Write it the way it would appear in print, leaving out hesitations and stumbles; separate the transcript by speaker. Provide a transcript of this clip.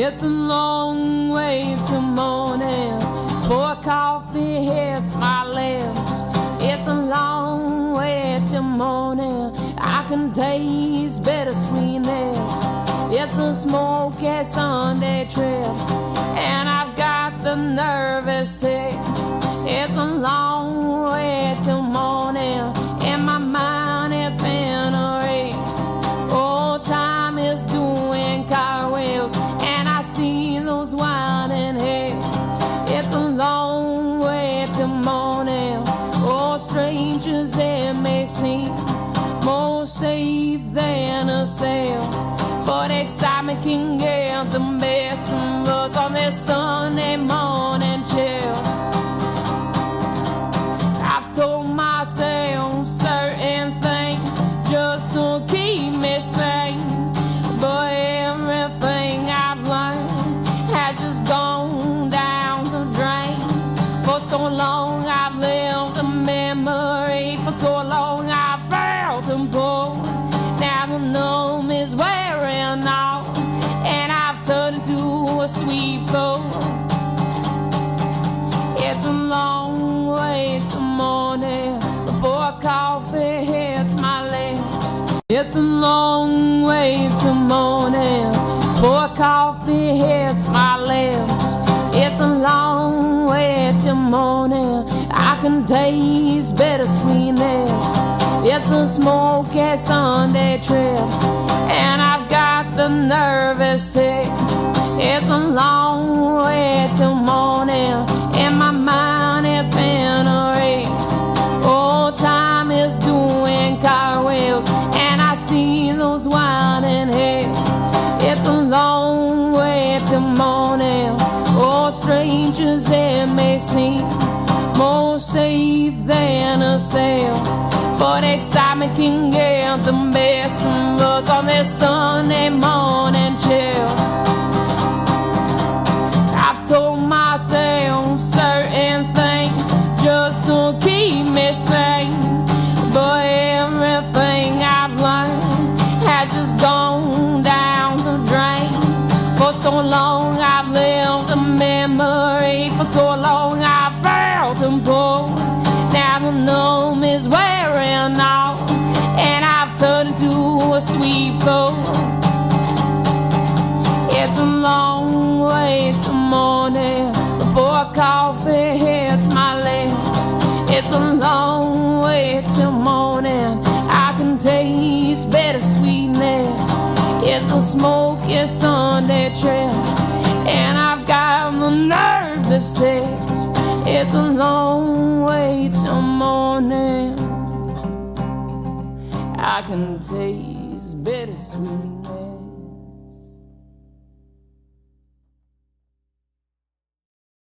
Speaker 1: It's a long way to morning before coffee hits my lips. It's a long way to morning. I can taste bittersweetness. It's a smoky Sunday trip, and I've got the nervous tics. It's a long way to morning. In my mind, it's in a race. Oh, time is doing cartwheels, and I see those winding heads. It's a long way to morning. Oh, strangers, it may seem more safe than a sail, but excitement can get the best of us on this Sunday morning chill. I've told myself certain things just to keep me sane, but everything I've learned has just gone down the drain. For so long I've lived a memory, for so long I've felt and pulled. Now the numb is wearing off, and I've turned into a sweet fool. It's a long way to morning before coffee hits my lips. It's a long way to morning before coffee hits my lips. It's a long way to morning. I can taste bittersweetness. It's a smoky Sunday trip, and I've got the nervous tics. It's a long way to morning. In my mind, it's in a race. Oh, time is doing cartwheels, and I see those winding heads. It's a long way to morning. Oh, strangers, it may seem more safe than a sail, but excitement can get the best of us on this Sunday morning chill. I've told myself certain things just to keep me sane, but everything I've learned has just gone down the drain. For so long I've lived a memory, for so long I've felt and pulled. Now the numb is wearing off, and I've turned into a sweet fool. It's a long way to morning before coffee hits my lips. It's a long way to morning. I can taste bittersweetness. It's a smoky Sunday trip, and I've got the nervous tics. It's a long way to morning. I can taste bittersweetness.